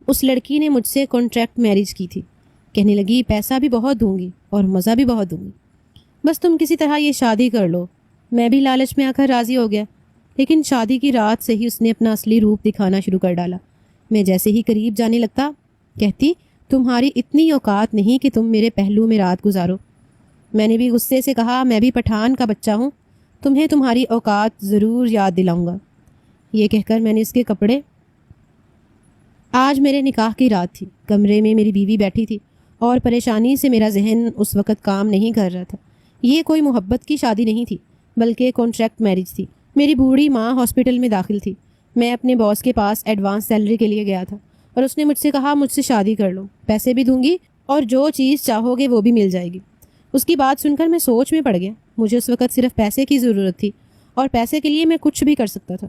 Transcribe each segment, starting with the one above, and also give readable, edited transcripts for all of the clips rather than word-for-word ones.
اس لڑکی نے مجھ سے کانٹریکٹ میرج کی تھی۔ کہنے لگی پیسہ بھی بہت دوں گی اور مزہ بھی بہت دوں گی، بس تم کسی طرح یہ شادی کر لو۔ میں بھی لالچ میں آ کر راضی ہو گیا، لیکن شادی کی رات سے ہی اس نے اپنا اصلی روپ دکھانا شروع کر ڈالا۔ میں جیسے ہی قریب جانے لگتا کہتی تمہاری اتنی اوقات نہیں کہ تم میرے پہلو میں رات گزارو۔ میں نے بھی غصے سے کہا میں بھی پٹھان کا بچہ ہوں، تمہیں تمہاری اوقات ضرور یاد دلاؤں گا۔ یہ کہہ کر میں نے اس کے کپڑے آج میرے نکاح کی رات تھی۔ کمرے میں میری بیوی بیٹھی تھی اور پریشانی سے میرا ذہن اس وقت کام نہیں کر رہا تھا۔ یہ کوئی محبت کی شادی نہیں تھی بلکہ کانٹریکٹ میرج تھی۔ میری بوڑھی ماں ہاسپٹل میں داخل تھی۔ میں اپنے باس کے پاس ایڈوانس سیلری کے لیے گیا تھا اور اس نے مجھ سے کہا مجھ سے شادی کر لو، پیسے بھی دوں گی اور جو چیز چاہو گے وہ بھی مل جائے گی۔ اس کی بات سن کر میں سوچ میں پڑ گیا۔ مجھے اس وقت صرف پیسے کی ضرورت تھی اور پیسے کے لیے میں کچھ بھی کر سکتا تھا۔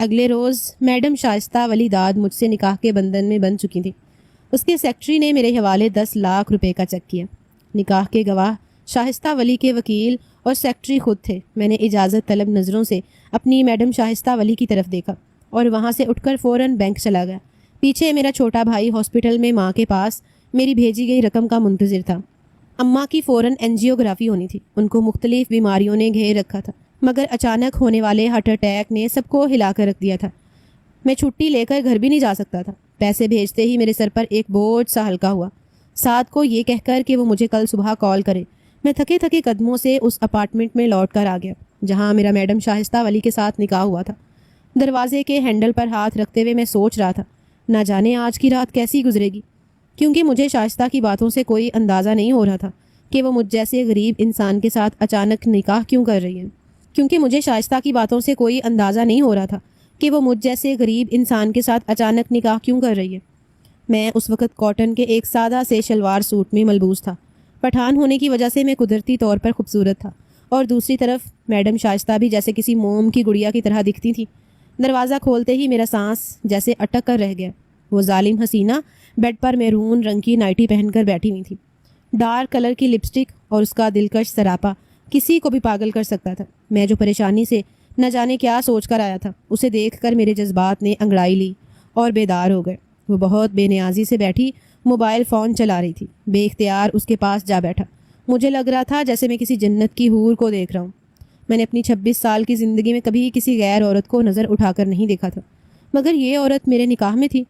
اگلے روز میڈم شائستہ ولی داد مجھ سے نکاح کے بندھن میں بندھ چکی تھی۔ اس کے سیکٹری نے میرے حوالے 10 لاکھ روپے کا چیک کیا۔ نکاح کے گواہ شائستہ ولی کے وکیل اور سیکٹری خود تھے۔ میں نے اجازت طلب نظروں سے اپنی میڈم شائستہ ولی کی طرف دیکھا اور وہاں سے اٹھ کر فوراً بینک چلا گیا۔ پیچھے میرا چھوٹا بھائی ہاسپٹل میں ماں کے پاس میری بھیجی گئی رقم کا منتظر تھا۔ اماں کی فوراً اینجیوگرافی ہونی تھی۔ ان کو مختلف بیماریوں نے گھیر رکھا تھا، مگر اچانک ہونے والے ہارٹ اٹیک نے سب کو ہلا کر رکھ دیا تھا۔ میں چھٹی لے کر گھر بھی نہیں جا سکتا تھا۔ پیسے بھیجتے ہی میرے سر پر ایک بوجھ سا ہلکا ہوا، سعد کو یہ کہہ کر کہ وہ مجھے کل صبح کال کرے۔ میں تھکے تھکے قدموں سے اس اپارٹمنٹ میں لوٹ کر آ گیا جہاں میرا میڈم شائستہ ولی کے ساتھ نکاح ہوا تھا۔ دروازے کے ہینڈل پر ہاتھ رکھتے ہوئے میں سوچ رہا تھا نہ جانے آج کی رات کیسی گزرے گی، کیونکہ مجھے شائستہ کی باتوں سے کوئی اندازہ نہیں ہو رہا تھا کہ وہ مجھ جیسے غریب انسان کے ساتھ اچانک نکاح کیوں کر رہی ہے کیونکہ مجھے شائستہ کی باتوں سے کوئی اندازہ نہیں ہو رہا تھا کہ وہ مجھ جیسے غریب انسان کے ساتھ اچانک نکاح کیوں کر رہی ہے۔ میں اس وقت کاٹن کے ایک سادہ سے شلوار سوٹ میں ملبوس تھا۔ پٹھان ہونے کی وجہ سے میں قدرتی طور پر خوبصورت تھا اور دوسری طرف میڈم شائستہ بھی جیسے کسی موم کی گڑیا کی طرح دکھتی تھی۔ دروازہ کھولتے ہی میرا سانس جیسے اٹک کر رہ گیا۔ وہ ظالم حسینہ بیڈ پر میرون رنگ کی نائٹی پہن کر بیٹھی ہوئی تھی۔ ڈارک کلر کی لپسٹک اور اس کا دلکش سراپا کسی کو بھی پاگل کر سکتا تھا۔ میں جو پریشانی سے نہ جانے کیا سوچ کر آیا تھا اسے دیکھ کر میرے جذبات نے انگڑائی لی اور بیدار ہو گئے۔ وہ بہت بے نیازی سے بیٹھی موبائل فون چلا رہی تھی۔ بے اختیار اس کے پاس جا بیٹھا۔ مجھے لگ رہا تھا جیسے میں کسی جنت کی حور کو دیکھ رہا ہوں۔ میں نے اپنی 26 سال کی زندگی میں کبھی کسی غیر عورت کو نظر اٹھا کر نہیں دیکھا تھا، مگر یہ عورت میرے نکاح میں تھی۔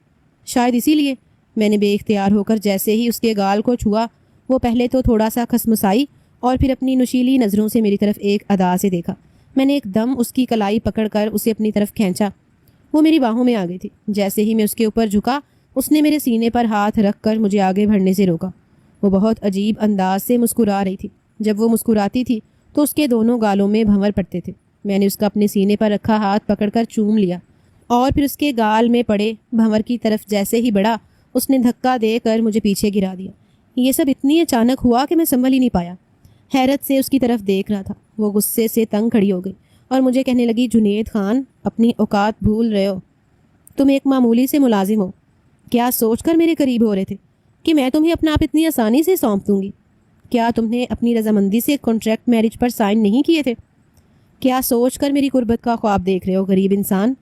شاید اسی لیے میں نے بے اختیار ہو کر جیسے ہی اس کے گال کو چھوا، وہ پہلے تو تھوڑا سا کھسمسائی اور پھر اپنی نشیلی نظروں سے میری طرف ایک ادا سے دیکھا۔ میں نے ایک دم اس کی کلائی پکڑ کر اسے اپنی طرف کھینچا۔ وہ میری باہوں میں آ گئی تھی۔ جیسے ہی میں اس کے اوپر جھکا اس نے میرے سینے پر ہاتھ رکھ کر مجھے آگے بڑھنے سے روکا۔ وہ بہت عجیب انداز سے مسکرا رہی تھی۔ جب وہ مسکراتی تھی تو اس کے دونوں گالوں میں بھنور پڑتے تھے۔ میں نے اس کا اپنے سینے پر رکھا ہاتھ پکڑ کر چوم لیا اور پھر اس کے گال میں پڑے بھنور کی طرف جیسے ہی بڑھا اس نے دھکا دے کر مجھے پیچھے گرا دیا۔ یہ سب اتنی اچانک ہوا کہ میں سنبھل ہی نہیں پایا۔ حیرت سے اس کی طرف دیکھ رہا تھا۔ وہ غصے سے تنگ کھڑی ہو گئی اور مجھے کہنے لگی جنید خان اپنی اوقات بھول رہے ہو، تم ایک معمولی سے ملازم ہو۔ کیا سوچ کر میرے قریب ہو رہے تھے کہ میں تمہیں اپنا آپ اتنی آسانی سے سونپ دوں گی؟ کیا تم نے اپنی رضامندی سے کانٹریکٹ میرج پر سائن نہیں کیے تھے؟ کیا سوچ کر میری قربت کا خواب دیکھ رہے ہو غریب انسان؟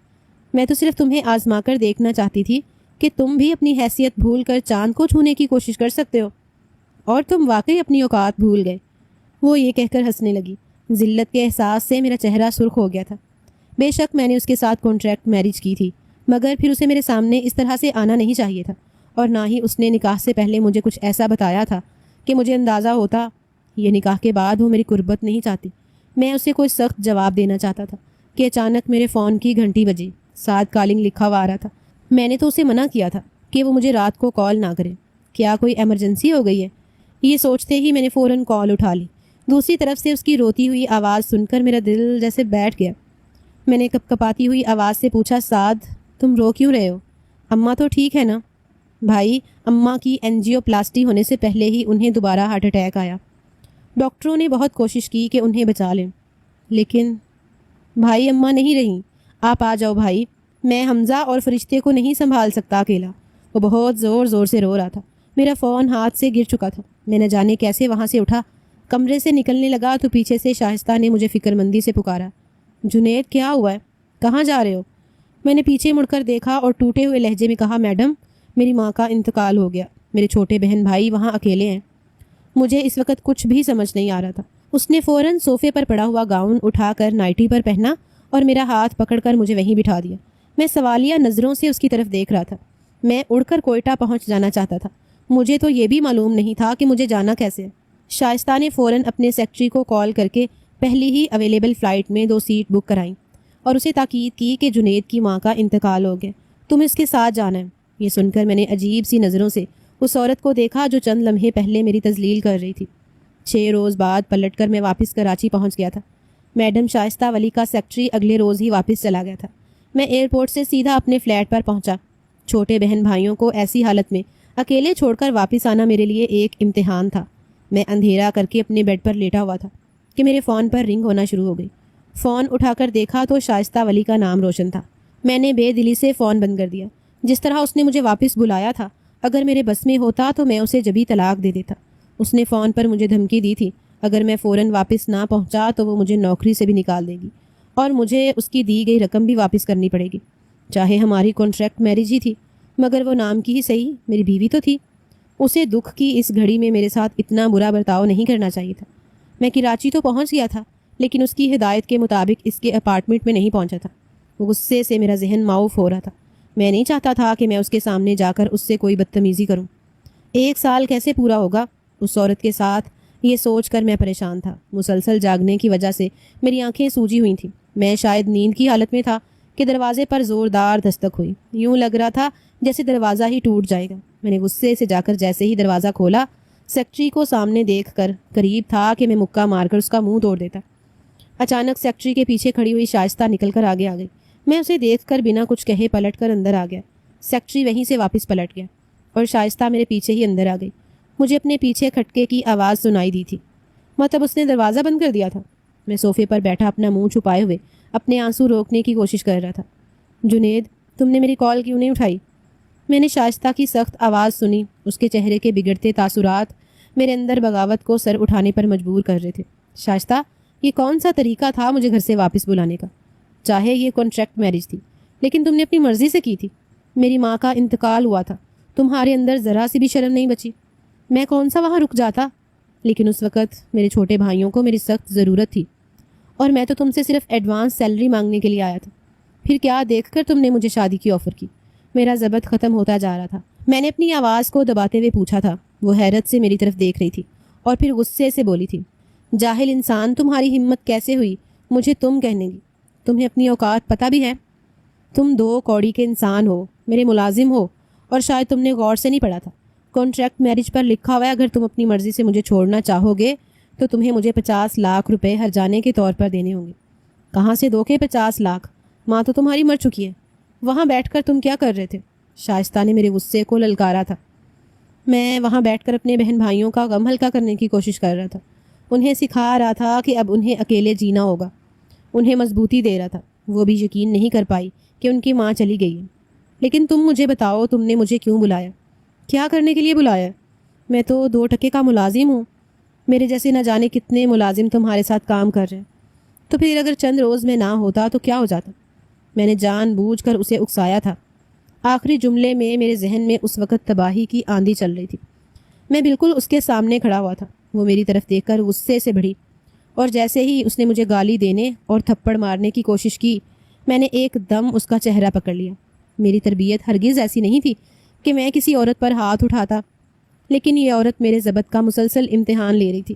میں تو صرف تمہیں آزما کر دیکھنا چاہتی تھی کہ تم بھی اپنی حیثیت بھول کر چاند کو چھونے کی کوشش کر سکتے ہو، اور تم واقعی اپنی اوقات بھول گئے۔ وہ یہ کہہ کر ہنسنے لگی۔ ذلت کے احساس سے میرا چہرہ سرخ ہو گیا تھا۔ بے شک میں نے اس کے ساتھ کانٹریکٹ میرج کی تھی، مگر پھر اسے میرے سامنے اس طرح سے آنا نہیں چاہیے تھا، اور نہ ہی اس نے نکاح سے پہلے مجھے کچھ ایسا بتایا تھا کہ مجھے اندازہ ہوتا یہ نکاح کے بعد وہ میری قربت نہیں چاہتی۔ میں اسے کوئی سخت جواب دینا چاہتا تھا کہ اچانک میرے فون کی گھنٹی بجی۔ ساتھ کالنگ لکھا ہوا آ رہا تھا۔ میں نے تو اسے منع کیا تھا کہ وہ مجھے رات کو کال نہ کرے۔ کیا کوئی ایمرجنسی ہو گئی ہے؟ یہ سوچتے ہی میں نے فوراً کال اٹھا لی۔ دوسری طرف سے اس کی روتی ہوئی آواز سن کر میرا دل جیسے بیٹھ گیا۔ میں نے کپ کپاتی ہوئی آواز سے پوچھا سعد تم رو کیوں رہے ہو؟ اماں تو ٹھیک ہے نا؟ بھائی اماں کی اینجیو پلاسٹی ہونے سے پہلے ہی انہیں دوبارہ ہارٹ اٹیک آیا۔ ڈاکٹروں نے بہت کوشش کی کہ انہیں بچا لیں، لیکن بھائی اماں نہیں رہیں۔ آپ آ جاؤ بھائی، میں حمزہ اور فرشتے کو نہیں سنبھال سکتا اکیلا۔ وہ بہت زور زور سے رو رہا تھا۔ میرا فون ہاتھ سے گر چکا تھا۔ میں نہ جانے کیسے وہاں سے اٹھا۔ کمرے سے نکلنے لگا تو پیچھے سے شائستہ نے مجھے فکر مندی سے پکارا، جنید کیا ہوا ہے؟ کہاں جا رہے ہو؟ میں نے پیچھے مڑ کر دیکھا اور ٹوٹے ہوئے لہجے میں کہا میڈم میری ماں کا انتقال ہو گیا، میرے چھوٹے بہن بھائی وہاں اکیلے ہیں۔ مجھے اس وقت کچھ بھی سمجھ نہیں آ رہا تھا۔ اس نے فوراً صوفے پر پڑا ہوا گاؤن اٹھا کر نائٹی پر پہنا اور میرا ہاتھ پکڑ کر مجھے وہیں بٹھا دیا۔ میں سوالیہ نظروں سے اس کی طرف دیکھ رہا تھا۔ میں اڑ کر کوئٹہ پہنچ جانا چاہتا تھا۔ مجھے تو یہ بھی معلوم نہیں تھا کہ مجھے جانا کیسے ہے۔ شائستہ نے فوراً اپنے سیکرٹری کو کال کر کے پہلی ہی اویلیبل فلائٹ میں 2 سیٹ بک کرائیں اور اسے تاکید کی کہ جنید کی ماں کا انتقال ہو گیا، تم اس کے ساتھ جانا ہے۔ یہ سن کر میں نے عجیب سی نظروں سے اس عورت کو دیکھا جو چند لمحے پہلے میری تذلیل کر رہی تھی۔ 6 روز بعد پلٹ کر میں واپس کراچی پہنچ گیا تھا۔ میڈم شائستہ ولی کا سیکرٹری اگلے روز ہی واپس چلا گیا تھا۔ میں ایئرپورٹ سے سیدھا اپنے فلیٹ پر پہنچا۔ چھوٹے بہن بھائیوں کو ایسی حالت میں اکیلے چھوڑ کر واپس آنا میرے لیے ایک امتحان تھا۔ میں اندھیرا کر کے اپنے بیڈ پر لیٹا ہوا تھا کہ میرے فون پر رنگ ہونا شروع ہو گئی۔ فون اٹھا کر دیکھا تو شائستہ ولی کا نام روشن تھا۔ میں نے بے دلی سے فون بند کر دیا۔ جس طرح اس نے مجھے واپس بلایا تھا، اگر میرے بس میں ہوتا تو میں اسے جبھی طلاق دے دیتا۔ اس نے فون پر مجھے دھمکی دی تھی، اگر میں فوراً واپس نہ پہنچا تو وہ مجھے نوکری سے بھی نکال دے گی اور مجھے اس کی دی گئی رقم بھی واپس کرنی پڑے گی۔ چاہے ہماری کانٹریکٹ میرج ہی تھی، مگر وہ نام کی ہی صحیح میری بیوی تو تھی۔ اسے دکھ کی اس گھڑی میں میرے ساتھ اتنا برا برتاؤ نہیں کرنا چاہیے تھا۔ میں کراچی تو پہنچ گیا تھا، لیکن اس کی ہدایت کے مطابق اس کے اپارٹمنٹ میں نہیں پہنچا تھا۔ وہ غصے سے میرا ذہن معاف ہو رہا تھا۔ میں نہیں چاہتا تھا کہ میں اس کے سامنے جا کر اس سے کوئی بدتمیزی کروں۔ 1 سال کیسے پورا ہوگا اس عورت کے ساتھ، یہ سوچ کر میں پریشان تھا۔ مسلسل جاگنے کی وجہ سے میری آنکھیں سوجی ہوئی تھیں۔ میں شاید نیند کی حالت میں تھا کہ دروازے پر زوردار دستک ہوئی۔ یوں لگ رہا تھا جیسے دروازہ ہی ٹوٹ جائے گا۔ میں نے غصے سے جا کر جیسے ہی دروازہ کھولا، سیکرٹری کو سامنے دیکھ کر قریب تھا کہ میں مکہ مار کر اس کا منہ توڑ دیتا۔ اچانک سیکرٹری کے پیچھے کھڑی ہوئی شائستہ نکل کر آگے آ گئی۔ میں اسے دیکھ کر بنا کچھ کہے پلٹ کر اندر آ گیا۔ سیکرٹری وہیں سے واپس پلٹ گیا اور شائستہ میرے پیچھے ہی اندر آ گئی۔ مجھے اپنے پیچھے کھٹکے کی آواز سنائی دی تھی، مطلب اس نے دروازہ بند کر دیا تھا۔ میں صوفے پر بیٹھا اپنا منہ چھپائے ہوئے اپنے آنسو روکنے کی کوشش کر رہا تھا۔ جنید، تم نے میری کال کیوں نہیں اٹھائی؟ میں نے شائستہ کی سخت آواز سنی۔ اس کے چہرے کے بگڑتے تاثرات میرے اندر بغاوت کو سر اٹھانے پر مجبور کر رہے تھے۔ شائستہ، یہ کون سا طریقہ تھا مجھے گھر سے واپس بلانے کا؟ چاہے یہ کانٹریکٹ میرج تھی، لیکن تم نے اپنی مرضی سے کی تھی۔ میری ماں کا انتقال ہوا تھا، تمہارے اندر ذرا سی بھی شرم نہیں بچی۔ میں کون سا وہاں رک جاتا؟ لیکن اس وقت میرے چھوٹے بھائیوں کو میری سخت ضرورت تھی اور میں تو تم سے صرف ایڈوانس سیلری مانگنے کے لیے آیا تھا۔ پھر کیا دیکھ کر تم نے مجھے شادی کی آفر کی؟ میرا ضبط ختم ہوتا جا رہا تھا۔ میں نے اپنی آواز کو دباتے ہوئے پوچھا تھا۔ وہ حیرت سے میری طرف دیکھ رہی تھی اور پھر غصے سے بولی تھی، جاہل انسان، تمہاری ہمت کیسے ہوئی مجھے تم کہنے کی؟ تمہیں اپنی اوقات پتہ بھی ہے؟ تم 2 کوڑی کے انسان ہو، میرے ملازم ہو، اور شاید تم نے غور سے نہیں پڑھا تھا۔ کانٹریکٹ میرج پر لکھا ہوا ہے اگر تم اپنی مرضی سے مجھے چھوڑنا چاہو گے تو تمہیں مجھے 50 لاکھ روپے ہر جانے کے طور پر دینے ہوں گے۔ کہاں سے دو کے 50 لاکھ؟ ماں تو تمہاری مر چکی ہے۔ وہاں بیٹھ کر تم کیا کر رہے تھے؟ شائستہ نے میرے غصے کو للکارا تھا۔ میں وہاں بیٹھ کر اپنے بہن بھائیوں کا غم ہلکا کرنے کی کوشش کر رہا تھا۔ انہیں سکھا رہا تھا کہ اب انہیں اکیلے جینا ہوگا۔ انہیں مضبوطی دے رہا تھا۔ وہ بھی یقین نہیں کر پائی کہ ان کی ماں چلی گئی ہے۔ لیکن تم مجھے بتاؤ، تم نے مجھے کیوں بلایا؟ کیا کرنے کے لیے بلایا؟ میں تو 2 ٹکے کا ملازم ہوں۔ میرے جیسے نہ جانے کتنے ملازم تمہارے ساتھ کام کر رہے ہیں۔ تو پھر اگر چند روز میں نہ ہوتا تو کیا ہو جاتا؟ میں نے جان بوجھ کر اسے اکسایا تھا۔ آخری جملے میں میرے ذہن میں اس وقت تباہی کی آندھی چل رہی تھی۔ میں بالکل اس کے سامنے کھڑا ہوا تھا۔ وہ میری طرف دیکھ کر غصے سے بڑھی اور جیسے ہی اس نے مجھے گالی دینے اور تھپڑ مارنے کی کوشش کی، میں نے ایک دم اس کا چہرہ پکڑ لیا۔ میری تربیت ہرگز ایسی نہیں تھی کہ میں کسی عورت پر ہاتھ اٹھاتا، لیکن یہ عورت میرے ضبط کا مسلسل امتحان لے رہی تھی۔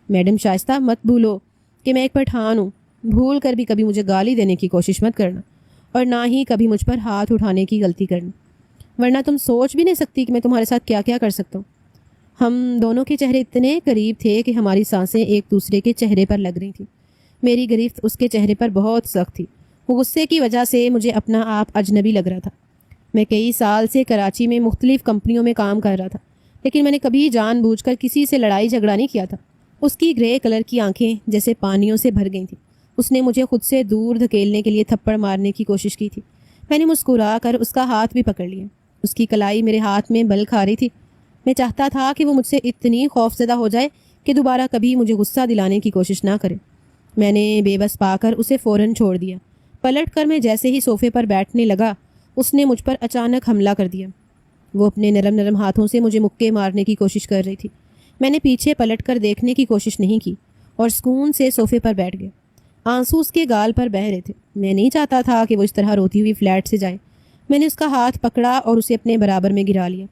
میڈم شائستہ، مت بھولو کہ میں ایک پٹھان ہوں۔ بھول کر بھی کبھی مجھے گالی دینے کی کوشش مت کرنا اور نہ ہی کبھی مجھ پر ہاتھ اٹھانے کی غلطی کرنا، ورنہ تم سوچ بھی نہیں سکتی کہ میں تمہارے ساتھ کیا کیا کر سکتا ہوں۔ ہم دونوں کے چہرے اتنے قریب تھے کہ ہماری سانسیں ایک دوسرے کے چہرے پر لگ رہی تھیں۔ میری گرفت اس کے چہرے پر بہت سخت تھی۔ وہ غصے کی وجہ سے مجھے اپنا آپ اجنبی لگ رہا تھا۔ میں کئی سال سے کراچی میں مختلف کمپنیوں میں کام کر رہا تھا، لیکن میں نے کبھی جان بوجھ کر کسی سے لڑائی جھگڑا نہیں کیا تھا۔ اس کی گرے کلر کی آنکھیں جیسے پانیوں سے بھر گئی تھیں۔ اس نے مجھے خود سے دور دھکیلنے کے لیے تھپڑ مارنے کی کوشش کی تھی۔ میں نے مسکرا کر اس کا ہاتھ بھی پکڑ لیا۔ اس کی کلائی میرے ہاتھ میں بل کھا رہی تھی۔ میں چاہتا تھا کہ وہ مجھ سے اتنی خوفزدہ ہو جائے کہ دوبارہ کبھی مجھے غصہ دلانے کی کوشش نہ کرے۔ میں نے بے بس پا کر اسے فوراً چھوڑ دیا۔ پلٹ کر میں جیسے ہی صوفے پر بیٹھنے لگا، اس نے مجھ پر اچانک حملہ کر دیا۔ وہ اپنے نرم نرم ہاتھوں سے مجھے مکے مارنے کی کوشش کر رہی تھی۔ میں نے پیچھے پلٹ کر دیکھنے کی کوشش نہیں کی اور سکون سے صوفے پر بیٹھ گیا۔ آنسو اس کے گال پر بہہ رہے تھے۔ میں نہیں چاہتا تھا کہ وہ اس طرح روتی ہوئی فلیٹ سے جائے۔ میں نے اس کا ہاتھ پکڑا اور اسے اپنے برابر میں گرا لیا۔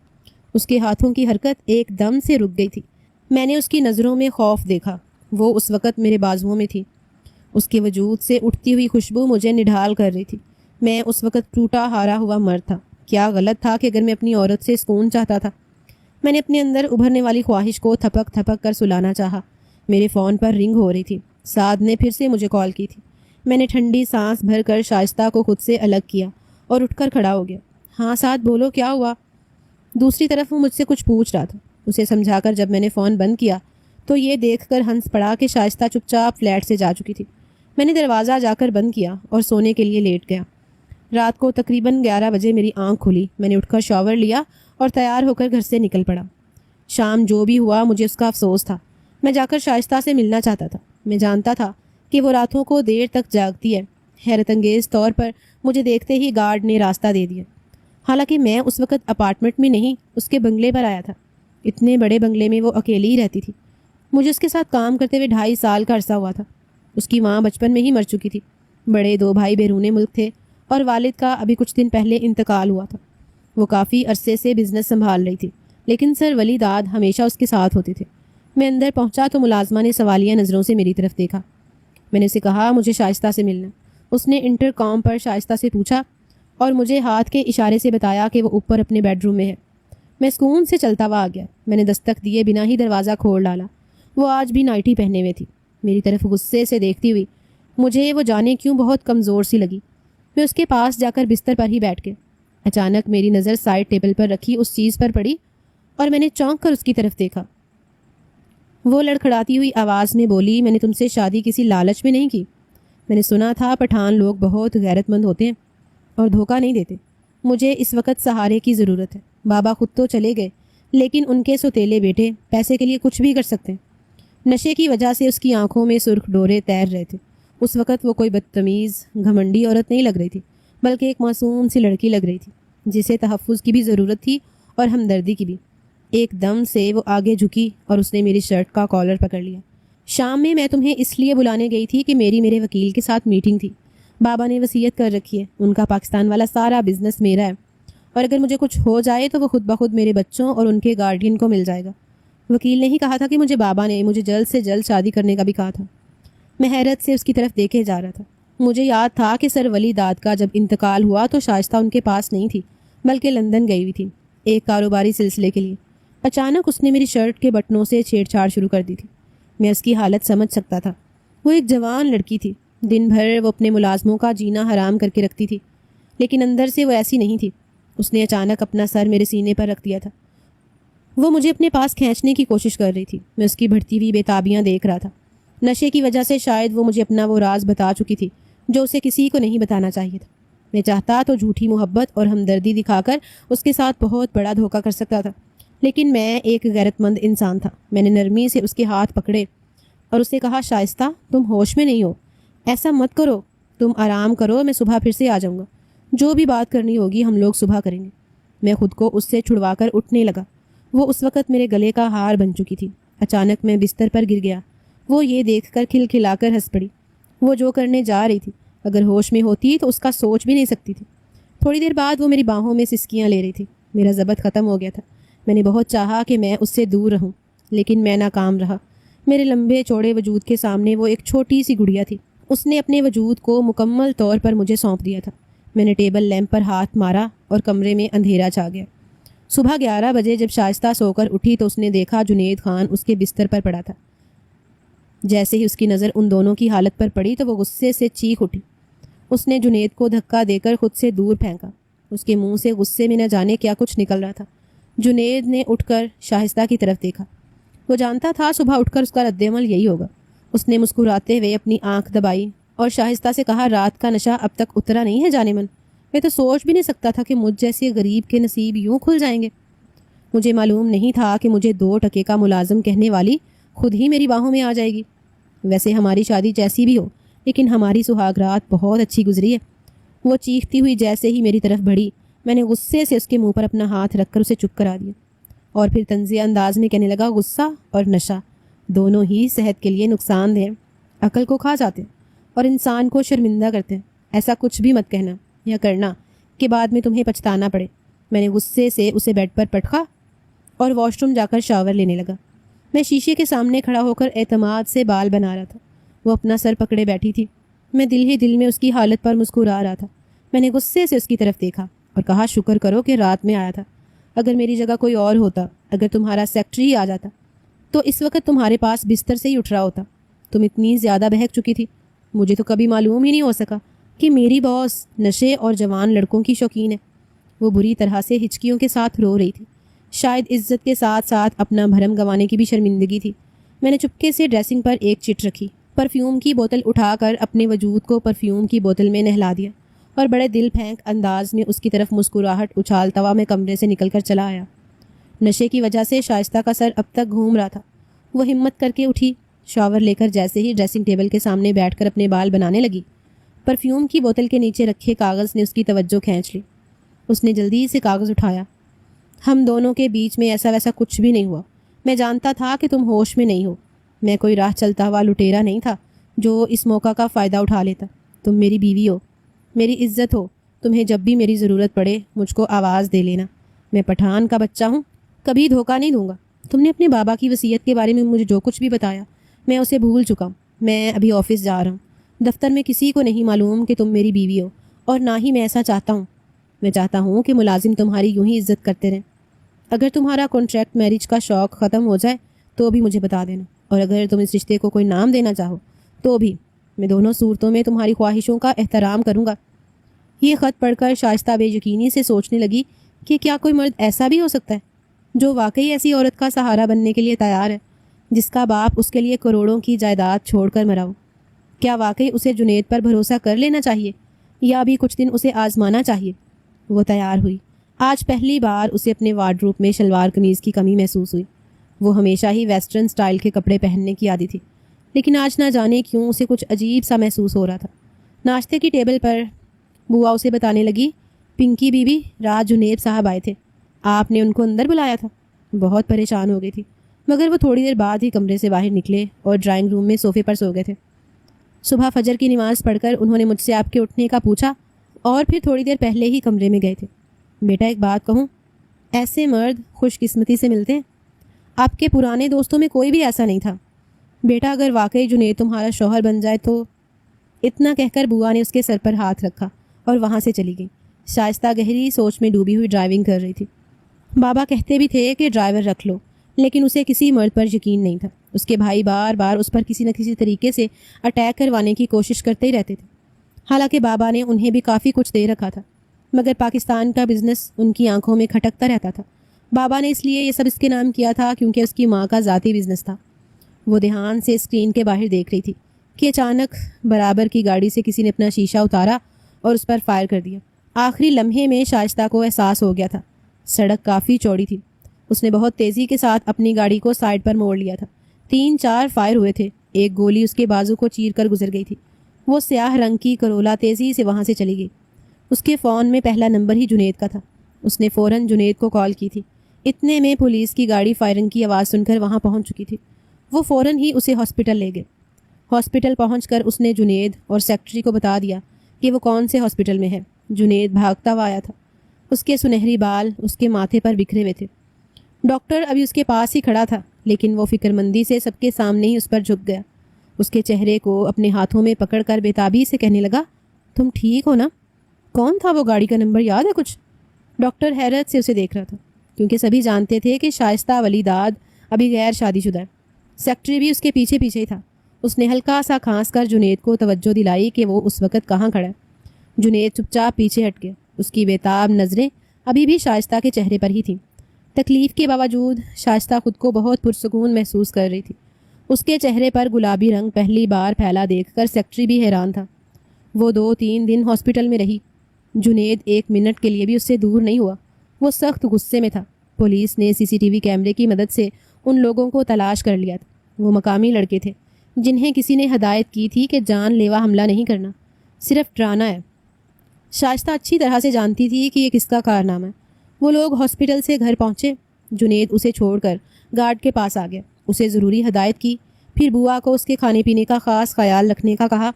اس کے ہاتھوں کی حرکت ایک دم سے رک گئی تھی۔ میں نے اس کی نظروں میں خوف دیکھا۔ وہ اس وقت میرے بازوؤں میں تھی۔ اس کے وجود سے اٹھتی ہوئی خوشبو مجھے نڈھال کر رہی تھی۔ میں اس وقت ٹوٹا ہارا ہوا مرد تھا۔ کیا غلط تھا کہ اگر میں اپنی عورت سے سکون چاہتا تھا؟ میں نے اپنے اندر ابھرنے والی خواہش کو تھپک تھپک کر سلانا چاہا۔ میرے فون پر رنگ ہو رہی تھی۔ سعد نے پھر سے مجھے کال کی تھی۔ میں نے ٹھنڈی سانس بھر کر شائستہ کو خود سے الگ کیا اور اٹھ کر کھڑا ہو گیا۔ ہاں سعد بولو، کیا ہوا؟ دوسری طرف وہ مجھ سے کچھ پوچھ رہا تھا۔ اسے سمجھا کر جب میں نے فون بند کیا تو یہ دیکھ کر ہنس پڑا کہ شائستہ چپ چاپ فلیٹ سے جا چکی تھی۔ میں نے دروازہ جا کر بند کیا اور سونے کے لیے لیٹ گیا۔ رات کو تقریباً 11 بجے میری آنکھ کھلی۔ میں نے اٹھ کر شاور لیا اور تیار ہو کر گھر سے نکل پڑا۔ شام جو بھی ہوا مجھے اس کا افسوس تھا۔ میں جا کر شائستہ سے ملنا چاہتا تھا۔ میں جانتا تھا کہ وہ راتوں کو دیر تک جاگتی ہے۔ حیرت انگیز طور پر مجھے دیکھتے ہی گارڈ نے راستہ دے دیا۔ حالانکہ میں اس وقت اپارٹمنٹ میں نہیں، اس کے بنگلے پر آیا تھا۔ اتنے بڑے بنگلے میں وہ اکیلی ہی رہتی تھی۔ مجھے اس کے ساتھ کام کرتے ہوئے 2.5 سال کا عرصہ ہوا تھا۔ اس کی ماں بچپن میں ہی مر چکی تھی۔ بڑے 2 بھائی بیرون ملک تھے اور والد کا ابھی کچھ دن پہلے انتقال ہوا تھا۔ وہ کافی عرصے سے بزنس سنبھال رہی تھی، لیکن سر ولی داد ہمیشہ اس کے ساتھ ہوتے تھے۔ میں اندر پہنچا تو ملازمہ نے سوالیہ نظروں سے میری طرف دیکھا۔ میں نے اسے کہا مجھے شائستہ سے ملنا۔ اس نے انٹر کام پر شائستہ سے پوچھا اور مجھے ہاتھ کے اشارے سے بتایا کہ وہ اوپر اپنے بیڈ روم میں ہے۔ میں سکون سے چلتا ہوا آ گیا۔ میں نے دستک دیے بنا ہی دروازہ کھول ڈالا۔ وہ آج بھی نائٹی پہنے ہوئے تھی، میری طرف غصے سے دیکھتی ہوئی۔ مجھے وہ جانے کیوں بہت کمزور سی لگی۔ میں اس کے پاس جا کر بستر پر ہی بیٹھ گیا۔ اچانک میری نظر سائڈ ٹیبل پر رکھی اس چیز پر پڑی اور میں نے چونک کر اس کی طرف دیکھا۔ وہ لڑکھڑاتی ہوئی آواز میں بولی، میں نے تم سے شادی کسی لالچ میں نہیں کی۔ میں نے سنا تھا پٹھان لوگ بہت غیرت مند ہوتے ہیں اور دھوکہ نہیں دیتے۔ مجھے اس وقت سہارے کی ضرورت ہے۔ بابا خود تو چلے گئے، لیکن ان کے سوتیلے بیٹے پیسے کے لیے کچھ بھی کر سکتے ہیں۔ نشے کی وجہ سے اس کی آنکھوں میں سرخ ڈورے تیر رہے تھے۔ اس وقت وہ کوئی بدتمیز گھمنڈی عورت نہیں لگ رہی تھی، بلکہ ایک معصوم سی لڑکی لگ رہی تھی جسے تحفظ کی بھی ضرورت تھی اور ہمدردی کی بھی۔ ایک دم سے وہ آگے جھکی اور اس نے میری شرٹ کا کالر پکڑ لیا۔ شام میں تمہیں اس لیے بلانے گئی تھی کہ میرے وکیل کے ساتھ میٹنگ تھی۔ بابا نے وصیت کر رکھی ہے، ان کا پاکستان والا سارا بزنس میرا ہے، اور اگر مجھے کچھ ہو جائے تو وہ خود بخود میرے بچوں اور ان کے گارڈین کو مل جائے گا۔ وکیل نے ہی کہا تھا کہ بابا نے مجھے جلد سے جلد شادی کرنے کا بھی کہا تھا۔ میں حیرت سے اس کی طرف دیکھے جا رہا تھا۔ مجھے یاد تھا کہ سر ولی داد کا جب انتقال ہوا تو شائستہ ان کے پاس نہیں تھی، بلکہ لندن گئی ہوئی تھی ایک کاروباری سلسلے کے لیے۔ اچانک اس نے میری شرٹ کے بٹنوں سے چھیڑ چھاڑ شروع کر دی تھی۔ میں اس کی حالت سمجھ سکتا تھا۔ وہ ایک جوان لڑکی تھی، دن بھر وہ اپنے ملازموں کا جینا حرام کر کے رکھتی تھی، لیکن اندر سے وہ ایسی نہیں تھی۔ اس نے اچانک اپنا سر میرے سینے پر رکھ دیا تھا۔ وہ مجھے اپنے پاس کھینچنے کی کوشش کر رہی تھی۔ میں اس کی بڑھتی ہوئی بے تابیاں دیکھ رہا تھا۔ نشے کی وجہ سے شاید وہ مجھے اپنا وہ راز بتا چکی تھی جو اسے کسی کو نہیں بتانا چاہیے تھا۔ میں چاہتا تو جھوٹی محبت اور ہمدردی دکھا کر اس کے ساتھ بہت بڑا دھوکہ کر سکتا تھا، لیکن میں ایک غیرت مند انسان تھا۔ میں نے نرمی سے اس کے ہاتھ پکڑے اور اسے کہا، شائستہ تم ہوش میں نہیں ہو، ایسا مت کرو، تم آرام کرو، میں صبح پھر سے آ جاؤں گا، جو بھی بات کرنی ہوگی ہم لوگ صبح کریں گے۔ میں خود کو اس سے چھڑوا کر اٹھنے لگا۔ وہ اس وقت میرے گلے کا ہار بن چکی تھی۔ اچانک میں بستر پر گر گیا۔ وہ یہ دیکھ کر کھلکھلا کر ہنس پڑی۔ وہ جو کرنے جا رہی تھی اگر ہوش میں ہوتی تو اس کا سوچ بھی نہیں سکتی تھی۔ تھوڑی دیر بعد وہ میری باہوں میں سسکیاں لے رہی تھی۔ میرا ضبط ختم ہو گیا تھا۔ میں نے بہت چاہا کہ میں اس سے دور رہوں، لیکن میں ناکام رہا۔ میرے لمبے چوڑے وجود کے سامنے وہ ایک چھوٹی سی گڑیا تھی۔ اس نے اپنے وجود کو مکمل طور پر مجھے سونپ دیا تھا۔ میں نے ٹیبل لیمپ پر ہاتھ مارا اور کمرے میں اندھیرا چھا گیا۔ صبح 11 بجے جب شائستہ سو کر اٹھی تو اس نے دیکھا جنید خان اس کے بستر پر پڑا تھا۔ جیسے ہی اس کی نظر ان دونوں کی حالت پر پڑی تو وہ غصے سے چیخ اٹھی۔ اس نے جنید کو دھکا دے کر خود سے دور پھینکا۔ اس کے منہ سے غصے میں نہ جانے کیا کچھ نکل رہا تھا۔ جنید نے اٹھ کر شائستہ کی طرف دیکھا۔ وہ جانتا تھا صبح اٹھ کر اس کا رد عمل یہی ہوگا۔ اس نے مسکراتے ہوئے اپنی آنکھ دبائی اور شائستہ سے کہا، رات کا نشہ اب تک اترا نہیں ہے جانے من؟ میں تو سوچ بھی نہیں سکتا تھا کہ مجھ جیسے غریب کے نصیب یوں کھل جائیں گے۔ مجھے معلوم نہیں تھا کہ مجھے 2 ٹکے کا ملازم کہنے والی خود ہی میری باہوں میں آ جائے گی۔ ویسے ہماری شادی جیسی بھی ہو، لیکن ہماری سہاگ رات بہت اچھی گزری ہے۔ وہ چیختی ہوئی جیسے ہی میری طرف بڑھی، میں نے غصے سے اس کے منہ پر اپنا ہاتھ رکھ کر اسے چپ کرا دیا اور پھر طنزیہ انداز میں کہنے لگا، غصہ اور نشہ دونوں ہی صحت کے لیے نقصان دہ ہیں، عقل کو کھا جاتے ہیں اور انسان کو شرمندہ کرتے ہیں۔ ایسا کچھ بھی مت کہنا یا کرنا کہ بعد میں تمہیں پچھتانا پڑے۔ میں نے غصے سے اسے بیڈ پر پٹکا اور واش روم جا کر شاور لینے لگا۔ میں شیشے کے سامنے کھڑا ہو کر اعتماد سے بال بنا رہا تھا۔ وہ اپنا سر پکڑے بیٹھی تھی۔ میں دل ہی دل میں اس کی حالت پر مسکرا رہا تھا۔ میں نے غصے سے اس کی طرف دیکھا اور کہا، شکر کرو کہ رات میں آیا تھا، اگر میری جگہ کوئی اور ہوتا، اگر تمہارا سیکٹری آ جاتا تو اس وقت تمہارے پاس بستر سے ہی اٹھ رہا ہوتا۔ تم اتنی زیادہ بہک چکی تھی، مجھے تو کبھی معلوم ہی نہیں ہو سکا کہ میری باس نشے اور جوان لڑکوں کی شوقین ہے۔ وہ بری طرح سے ہچکیوں کے ساتھ رو رہی تھی، شاید عزت کے ساتھ ساتھ اپنا بھرم گنوانے کی بھی شرمندگی تھی۔ میں نے چپکے سے ڈریسنگ پر ایک چٹ رکھی، پرفیوم کی بوتل اٹھا کر اپنے وجود کو پرفیوم کی بوتل میں نہلا دیا اور بڑے دل پھینک انداز میں اس کی طرف مسکراہٹ اچھالتا ہوا میں کمرے سے نکل کر چلا آیا۔ نشے کی وجہ سے شائستہ کا سر اب تک گھوم رہا تھا۔ وہ ہمت کر کے اٹھی، شاور لے کر جیسے ہی ڈریسنگ ٹیبل کے سامنے بیٹھ کر اپنے بال بنانے لگی، پرفیوم کی بوتل کے نیچے رکھے کاغذ نے اس کی توجہ کھینچ لی۔ اس نے جلدی سے کاغذ اٹھایا۔ ہم دونوں کے بیچ میں ایسا ویسا کچھ بھی نہیں ہوا۔ میں جانتا تھا کہ تم ہوش میں نہیں ہو۔ میں کوئی راہ چلتا ہوا لٹیرا نہیں تھا جو اس موقع کا فائدہ اٹھا لیتا۔ تم میری بیوی ہو، میری عزت ہو، تمہیں جب بھی میری ضرورت پڑے مجھ کو آواز دے لینا۔ میں پٹھان کا بچہ ہوں، کبھی دھوکہ نہیں دوں گا۔ تم نے اپنے بابا کی وصیت کے بارے میں مجھے جو کچھ بھی بتایا میں اسے بھول چکا ہوں۔ میں ابھی آفس جا رہا ہوں، دفتر میں کسی کو نہیں معلوم کہ تم میری بیوی ہو، اور نہ ہی میں ایسا چاہتا ہوں۔ میں چاہتا ہوں کہ ملازم تمہاری یوں ہی عزت کرتے رہیں۔ اگر تمہارا کانٹریکٹ میرج کا شوق ختم ہو جائے تو بھی مجھے بتا دینا، اور اگر تم اس رشتے کو کوئی نام دینا چاہو تو بھی، میں دونوں صورتوں میں تمہاری خواہشوں کا احترام کروں گا۔ یہ خط پڑھ کر شائستہ بے یقینی سے سوچنے لگی کہ کیا کوئی مرد ایسا بھی ہو سکتا ہے جو واقعی ایسی عورت کا سہارا بننے کے لیے تیار ہے جس کا باپ اس کے لیے کروڑوں کی جائیداد چھوڑ کر مرا ہو؟ کیا واقعی اسے جنید پر بھروسہ کر لینا چاہیے یا ابھی کچھ دن اسے آزمانا چاہیے؟ وہ تیار ہوئی۔ آج پہلی بار اسے اپنے وارڈروب میں شلوار قمیض کی کمی محسوس ہوئی۔ وہ ہمیشہ ہی ویسٹرن سٹائل کے کپڑے پہننے کی عادی تھی، لیکن آج نہ جانے کیوں اسے کچھ عجیب سا محسوس ہو رہا تھا۔ ناشتے کی ٹیبل پر بوا اسے بتانے لگی، پنکی بی بی، رات جنید صاحب آئے تھے، آپ نے ان کو اندر بلایا تھا۔ بہت پریشان ہو گئی تھی، مگر وہ تھوڑی دیر بعد ہی کمرے سے باہر نکلے اور ڈرائنگ روم میں صوفے پر سو گئے تھے۔ صبح فجر کی نماز پڑھ کر انہوں نے مجھ سے آپ کے اٹھنے کا پوچھا اور پھر تھوڑی دیر پہلے ہی کمرے میں گئے تھے۔ بیٹا ایک بات کہوں، ایسے مرد خوش قسمتی سے ملتے ہیں، آپ کے پرانے دوستوں میں کوئی بھی ایسا نہیں تھا۔ بیٹا اگر واقعی جنید تمہارا شوہر بن جائے تو… اتنا کہہ کر بوا نے اس کے سر پر ہاتھ رکھا اور وہاں سے چلی گئی۔ شائستہ گہری سوچ میں ڈوبی ہوئی ڈرائیونگ کر رہی تھی۔ بابا کہتے بھی تھے کہ ڈرائیور رکھ لو، لیکن اسے کسی مرد پر یقین نہیں تھا۔ اس کے بھائی بار بار اس پر کسی نہ کسی طریقے سے اٹیک کروانے کی کوشش کرتے ہی رہتے تھے۔ حالانکہ بابا نے انہیں بھی کافی کچھ دے رکھا تھا، مگر پاکستان کا بزنس ان کی آنکھوں میں کھٹکتا رہتا تھا۔ بابا نے اس لیے یہ سب اس کے نام کیا تھا کیونکہ اس کی ماں کا ذاتی بزنس تھا۔ وہ دھیان سے اسکرین کے باہر دیکھ رہی تھی کہ اچانک برابر کی گاڑی سے کسی نے اپنا شیشہ اتارا اور اس پر فائر کر دیا۔ آخری لمحے میں شائستہ کو احساس ہو گیا تھا۔ سڑک کافی چوڑی تھی۔ اس نے بہت تیزی کے ساتھ اپنی گاڑی کو سائڈ پر موڑ لیا تھا۔ 3-4 فائر ہوئے تھے۔ ایک گولی اس کے بازو کو چیر کر گزر گئی تھی۔ وہ سیاہ رنگ کی کرولا تیزی سے وہاں سے چلی گئی۔ اس کے فون میں پہلا نمبر ہی جنید کا تھا۔ اس نے فوراً جنید کو کال کی تھی۔ اتنے میں پولیس کی گاڑی فائرنگ کی آواز سن کر وہاں پہنچ چکی تھی۔ وہ فوراً ہی اسے ہاسپٹل لے گئے۔ ہاسپٹل پہنچ کر اس نے جنید اور سیکٹری کو بتا دیا کہ وہ کون سے ہاسپٹل میں ہے۔ جنید بھاگتا ہوا آیا تھا۔ اس کے سنہری بال اس کے ماتھے پر بکھرے ہوئے تھے۔ ڈاکٹر ابھی اس کے پاس ہی کھڑا تھا، لیکن وہ فکر مندی سے سب کے سامنے ہی اس پر جھک گیا۔ اس کے چہرے کو اپنے ہاتھوں میں پکڑ کر بےتابی سے کہنے لگا، تم ٹھیک ہو نا؟ کون تھا وہ؟ گاڑی کا نمبر یاد ہے کچھ؟ ڈاکٹر حیرت سے اسے دیکھ رہا تھا، کیونکہ سبھی جانتے تھے کہ شائستہ ولی داد ابھی غیر شادی شدہ ہے۔ سیکٹری بھی اس کے پیچھے پیچھے ہی تھا۔ اس نے ہلکا سا کھانس کر جنید کو توجہ دلائی کہ وہ اس وقت کہاں کھڑا ہے۔ جنید چپ چاپ پیچھے ہٹ گیا۔ اس کی بےتاب نظریں ابھی بھی شائستہ کے چہرے پر ہی تھیں۔ تکلیف کے باوجود شائستہ خود کو بہت پرسکون محسوس کر رہی تھی۔ اس کے چہرے پر گلابی رنگ پہلی بار پھیلا دیکھ کر سیکٹری بھی حیران تھا۔ وہ 2-3 دن ہاسپٹل میں رہی۔ جنید 1 منٹ کے لیے بھی اس سے دور نہیں ہوا۔ وہ سخت غصے میں تھا۔ پولیس نے CCTV کیمرے کی مدد سے ان لوگوں کو تلاش کر لیا تھا۔ وہ مقامی لڑکے تھے جنہیں کسی نے ہدایت کی تھی کہ جان لیوا حملہ نہیں کرنا، صرف ڈرانا ہے۔ شائستہ اچھی طرح سے جانتی تھی کہ یہ کس کا کارنامہ ہے۔ وہ لوگ ہاسپٹل سے گھر پہنچے۔ جنید اسے چھوڑ کر گارڈ کے پاس آ گیا، اسے ضروری ہدایت کی، پھر بوا کو اس کے کھانے پینے کا خاص خیال رکھنے کا کہا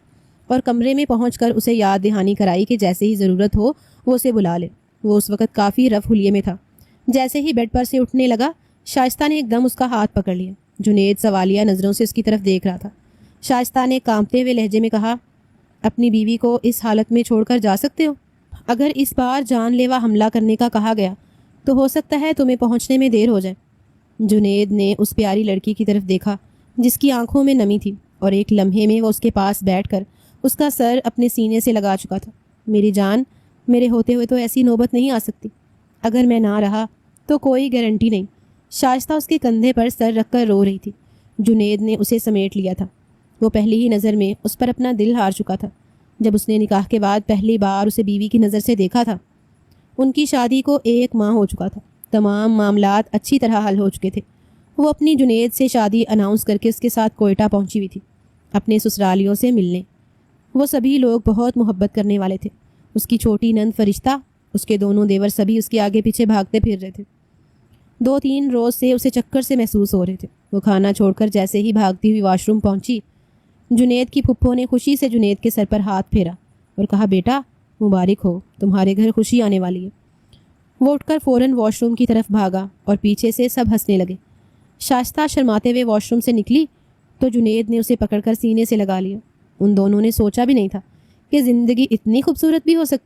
اور کمرے میں پہنچ کر اسے یاد دہانی کرائی کہ جیسے ہی ضرورت ہو وہ اسے بلا لے۔ وہ اس وقت کافی رف حلیے میں تھا۔ جیسے ہی بیڈ پر سے اٹھنے لگا، شائستہ نے ایک دم اس کا ہاتھ پکڑ لیا۔ جنید سوالیہ نظروں سے اس کی طرف دیکھ رہا تھا۔ شائستہ نے کانپتے ہوئے لہجے میں کہا، اپنی بیوی کو اس حالت میں چھوڑ کر جا سکتے ہو؟ اگر اس بار جان لیوا حملہ کرنے کا کہا گیا تو ہو سکتا ہے تمہیں پہنچنے میں دیر ہو جائے۔ جنید نے اس پیاری لڑکی کی طرف دیکھا جس کی آنکھوں میں نمی تھی، اور ایک لمحے میں وہ اس کے پاس بیٹھ کر اس کا سر اپنے سینے سے لگا چکا تھا۔ میری جان، میرے ہوتے ہوئے تو ایسی نوبت نہیں آ سکتی۔ اگر میں نہ رہا تو کوئی گارنٹی نہیں۔ شائستہ اس کے کندھے پر سر رکھ کر رو رہی تھی۔ جنید نے اسے سمیٹ لیا تھا۔ وہ پہلی ہی نظر میں اس پر اپنا دل ہار چکا تھا۔ جب اس نے نکاح کے بعد پہلی بار اسے بیوی کی نظر سے دیکھا تھا، ان کی شادی کو 1 ماہ ہو چکا تھا۔ تمام معاملات اچھی طرح حل ہو چکے تھے۔ وہ اپنی جنید سے شادی اناؤنس کر کے اس کے ساتھ کوئٹہ پہنچی ہوئی تھی اپنے سسرالیوں سے ملنے۔ وہ سبھی لوگ بہت محبت کرنے والے تھے۔ اس کی چھوٹی نند فرشتہ، اس کے دونوں دیور سبھی اس کے آگے پیچھے بھاگتے پھر رہے تھے۔ 2-3 روز سے اسے چکر سے محسوس ہو رہے تھے۔ وہ کھانا چھوڑ کر جیسے ہی بھاگتی ہوئی واش روم پہنچی، جنید کی پھپھو نے خوشی سے جنید کے سر پر ہاتھ پھیرا اور کہا، بیٹا مبارک ہو، تمہارے گھر خوشی آنے والی ہے۔ وہ اٹھ کر فوراً واش روم کی طرف بھاگا اور پیچھے سے سب ہنسنے لگے۔ شائستہ شرماتے ہوئے واش روم سے نکلی تو جنید نے اسے پکڑ کر سینے سے لگا لیا۔ ان دونوں نے سوچا بھی نہیں تھا کہ زندگی اتنی خوبصورت بھی ہو سکتی